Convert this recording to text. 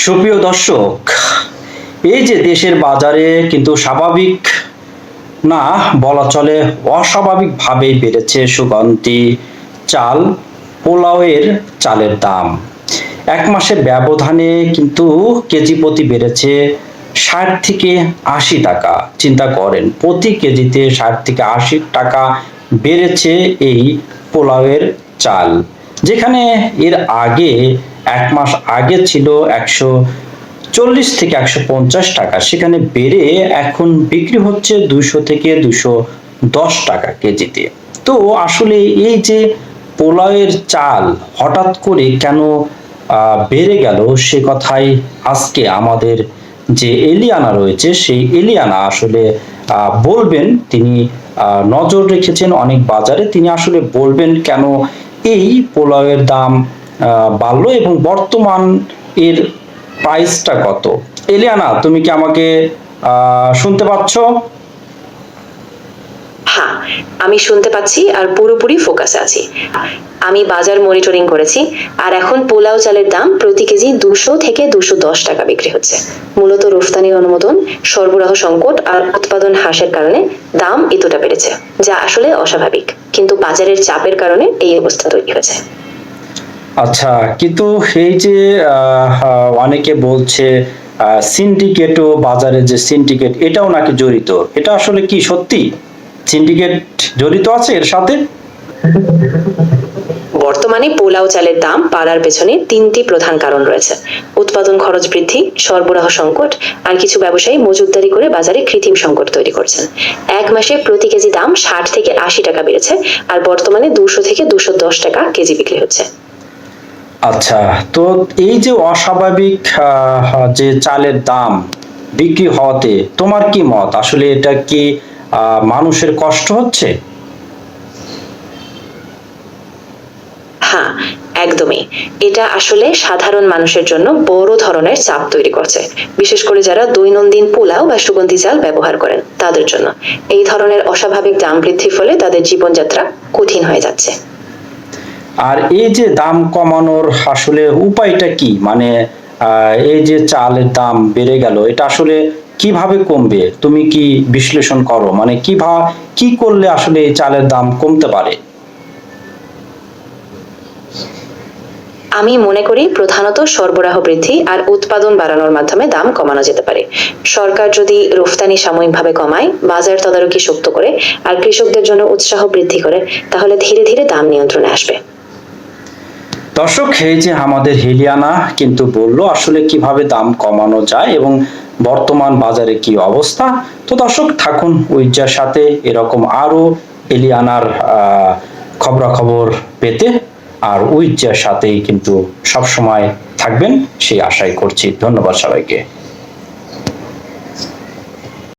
সুপ্রিয় দর্শক, এই যে দেশের বাজারে কিন্তু স্বাভাবিক না বলা চলে, অস্বাভাবিকভাবেই বেড়েছে সুগন্ধি চাল পোলাওয়ের চালের দাম। এক মাসের ব্যবধানে কিন্তু কেজি প্রতি বেড়েছে ৬০ থেকে ৮০ টাকা। চিন্তা করেন, প্রতি কেজিতে ৬০ থেকে ৮০ টাকা বেড়েছে এই পোলাওয়ের চাল, যেখানে এর আগে এক মাস আগে ছিল ১৪০ থেকে ১৫০ টাকা, সেখানে বেড়ে এখন বিক্রি হচ্ছে ২০০ থেকে ২১০ টাকা কেজিতে। তো আসলে এই যে পোলাওয়ের চাল হঠাৎ করে কেন বেড়ে গেল, সে কথাই আজকে আমাদের যে এলিয়ানা রয়েছে সেই এলিয়ানা আসলে বলবেন। তিনি নজর রেখেছেন অনেক বাজারে, তিনি আসলে বলবেন কেন এই পোলাওয়ের দাম বাড়লো এবং বর্তমান এর প্রাইসটা কত। এলিয়ানা, তুমি কি আমাকে শুনতে পাচ্ছ? হ্যাঁ, আমি শুনতে পাচ্ছি আর পুরোপুরি ফোকাসে আছি। আমি বাজার মনিটরিং করেছি, আর এখন পোলাও চালের দাম প্রতি কেজি ২০০ থেকে ২১০ টাকা বিক্রি হচ্ছে। মূলত রফতানি অনুমোদন, সরবরাহ সংকট আর উৎপাদন হ্রাসের কারণে দাম এতটা বেড়েছে, যা আসলে অস্বাভাবিক, কিন্তু বাজারের চাপের কারণে এই অবস্থা তৈরি হয়েছে। আচ্ছা, কিন্তু এই যে অনেকে বলছে সিন্ডিকেটও, বাজারে যে সিন্ডিকেট, এটাও নাকি জড়িত। এটা আসলে কি সত্যি সিন্ডিকেট জড়িত আছে এর সাথে? বর্তমানে পোলাও চালের দাম বাড়ার পেছনে তিনটি প্রধান কারণ রয়েছে: উৎপাদন খরচ বৃদ্ধি, সরবরাহ সংকট, আর কিছু ব্যবসায়ী মজুতদারি করে বাজারে কৃত্রিম সংকট তৈরি করছেন। এক মাসে প্রতি কেজি দাম ৬০ থেকে ৮০ টাকা বেড়েছে, আর বর্তমানে ২০০ থেকে ২১০ টাকা কেজি বিক্রি হচ্ছে। আচ্ছা, তো এই যে অস্বাভাবিক যে চালের দাম বিক্রি হওয়াতে তোমার কি মত? আসলে এটা কি মানুষের কষ্ট হচ্ছে? হ্যাঁ, একদমই। এটা আসলে সাধারণ মানুষের জন্য বড় ধরনের চাপ তৈরি করছে, বিশেষ করে যারা দৈনন্দিন পোলাও বা সুগন্ধি চাল ব্যবহার করেন তাদের জন্য। এই ধরনের অস্বাভাবিক দাম বৃদ্ধির ফলে তাদের জীবনযাত্রা কঠিন হয়ে যাচ্ছে। আর এই যে দাম কমানোর আসলে উপায়টা কি? মানে এই যে চালের দাম বেড়ে গেল, এটা আসলে কিভাবে কমবে? তুমি কি বিশ্লেষণ করো, মানে কি করলে আসলে এই চালের দাম কমতে পারে? আমি মনে করি প্রধানত সরবরাহ বৃদ্ধি আর উৎপাদন বাড়ানোর মাধ্যমে দাম কমানো যেতে পারে। সরকার যদি রফতানি সাময়িকভাবে কমায়, বাজার তদারকি শক্ত করে, আর কৃষকদের জন্য উৎসাহ বৃদ্ধি করে, তাহলে ধীরে ধীরে দাম নিয়ন্ত্রণে আসবে। দর্শক, এই যে আমাদের হেলিয়ানা কিন্তু বললো আসলে কিভাবে দাম কমানো যায় এবং বর্তমান বাজারে কি অবস্থা। তো দর্শক, থাকুন উইজার সাথে এরকম আরো এলিয়ানার খবরাখবর পেতে, আর উইজার সাথেই কিন্তু সবসময় থাকবেন সেই আশাই করছি। ধন্যবাদ সবাইকে।